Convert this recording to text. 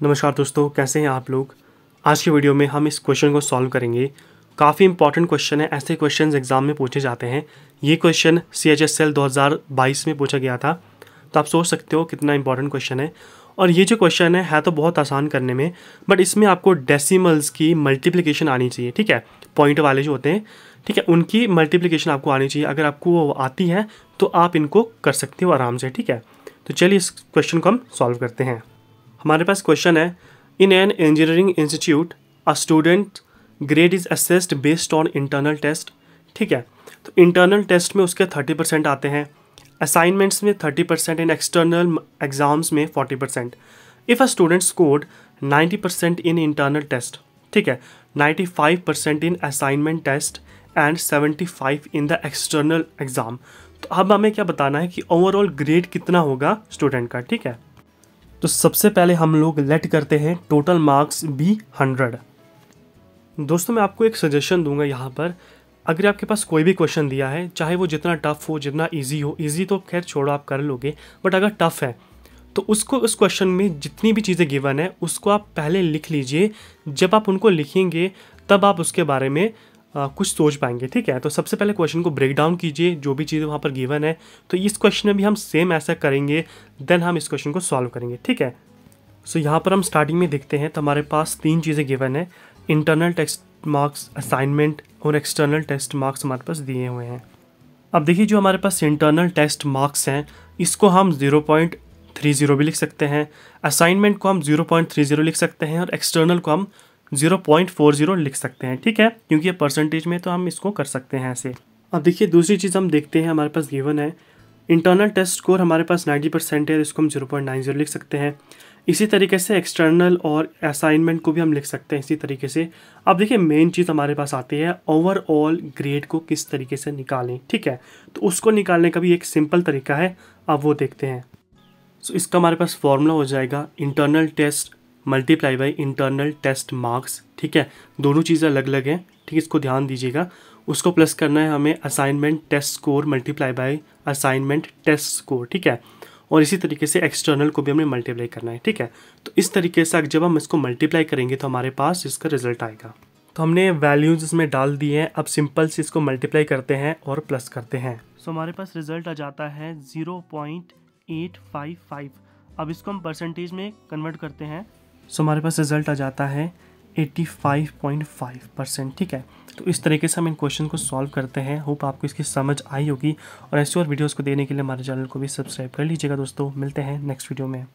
नमस्कार दोस्तों, कैसे हैं आप लोग। आज की वीडियो में हम इस क्वेश्चन को सॉल्व करेंगे। काफ़ी इंपॉर्टेंट क्वेश्चन है, ऐसे क्वेश्चंस एग्जाम में पूछे जाते हैं। ये क्वेश्चन CHSL 2022 में पूछा गया था, तो आप सोच सकते हो कितना इंपॉर्टेंट क्वेश्चन है। और ये जो क्वेश्चन है तो बहुत आसान करने में, बट इसमें आपको डेसिमल्स की मल्टीप्लिकेशन आनी चाहिए। ठीक है, पॉइंट वाले जो होते हैं, ठीक है, उनकी मल्टीप्लिकेशन आपको आनी चाहिए। अगर आपको वो आती है तो आप इनको कर सकते हो आराम से। ठीक है, तो चलिए इस क्वेश्चन को हम सॉल्व करते हैं। हमारे पास क्वेश्चन है, in an engineering institute a student grade is assessed based on internal test. ठीक है, तो इंटरनल टेस्ट में उसके 30% आते हैं, असाइनमेंट्स में 30% एंड एक्सटर्नल एग्जाम्स में 40%। If a student scored 90% in internal test, ठीक है, 95% in assignment test and 75 in the external exam. तो अब हमें क्या बताना है कि ओवरऑल ग्रेड कितना होगा स्टूडेंट का। ठीक है, तो सबसे पहले हम लोग लेट करते हैं टोटल मार्क्स बी 100। दोस्तों मैं आपको एक सजेशन दूंगा यहाँ पर, अगर आपके पास कोई भी क्वेश्चन दिया है, चाहे वो जितना टफ हो जितना इजी हो, इजी तो खैर छोड़ो आप कर लोगे, बट अगर टफ है तो उसको उस क्वेश्चन में जितनी भी चीज़ें गिवन है उसको आप पहले लिख लीजिए। जब आप उनको लिखेंगे तब आप उसके बारे में कुछ सोच पाएंगे। ठीक है, तो सबसे पहले क्वेश्चन को ब्रेक डाउन कीजिए, जो भी चीज़ें वहाँ पर गिवन है। तो इस क्वेश्चन में भी हम सेम ऐसा करेंगे, देन हम इस क्वेश्चन को सॉल्व करेंगे। ठीक है, सो यहाँ पर हम स्टार्टिंग में देखते हैं, तो हमारे पास 3 चीज़ें गिवन है, इंटरनल टेस्ट मार्क्स, असाइनमेंट और एक्सटर्नल टेस्ट मार्क्स हमारे पास दिए हुए हैं। अब देखिए, जो हमारे पास इंटरनल टेस्ट मार्क्स हैं इसको हम 0.30 भी लिख सकते हैं, असाइनमेंट को हम 0.30 लिख सकते हैं और एक्सटर्नल को हम 0.40 लिख सकते हैं। ठीक है, क्योंकि ये परसेंटेज में तो हम इसको कर सकते हैं ऐसे। अब देखिए, दूसरी चीज़ हम देखते हैं, हमारे पास गिवन है इंटरनल टेस्ट स्कोर हमारे पास 90% है, इसको हम 0.90 लिख सकते हैं। इसी तरीके से एक्सटर्नल और असाइनमेंट को भी हम लिख सकते हैं इसी तरीके से। अब देखिए, मेन चीज़ हमारे पास आती है ओवरऑल ग्रेड को किस तरीके से निकालें। ठीक है, तो उसको निकालने का भी एक सिंपल तरीका है, अब वो देखते हैं। सो इसका हमारे पास फॉर्मूला हो जाएगा internal test multiply by internal test marks. ठीक है, दोनों चीज़ें अलग अलग हैं, ठीक है, इसको ध्यान दीजिएगा। उसको प्लस करना है हमें assignment test score multiply by assignment test score. ठीक है, और इसी तरीके से एक्सटर्नल को भी हमें मल्टीप्लाई करना है। ठीक है, तो इस तरीके से जब हम इसको मल्टीप्लाई करेंगे तो हमारे पास इसका रिजल्ट आएगा। तो हमने वैल्यूज़ इसमें डाल दिए हैं, अब सिंपल से इसको मल्टीप्लाई करते हैं और प्लस करते हैं। सो हमारे पास रिजल्ट आ जाता है 0.855। अब इसको हम परसेंटेज में कन्वर्ट करते हैं, सो हमारे पास रिजल्ट आ जाता है 85.5%। ठीक है, तो इस तरीके से हम इन क्वेश्चन को सॉल्व करते हैं। होप आपको इसकी समझ आई होगी, और ऐसे और वीडियोस को देने के लिए हमारे चैनल को भी सब्सक्राइब कर लीजिएगा। दोस्तों मिलते हैं नेक्स्ट वीडियो में।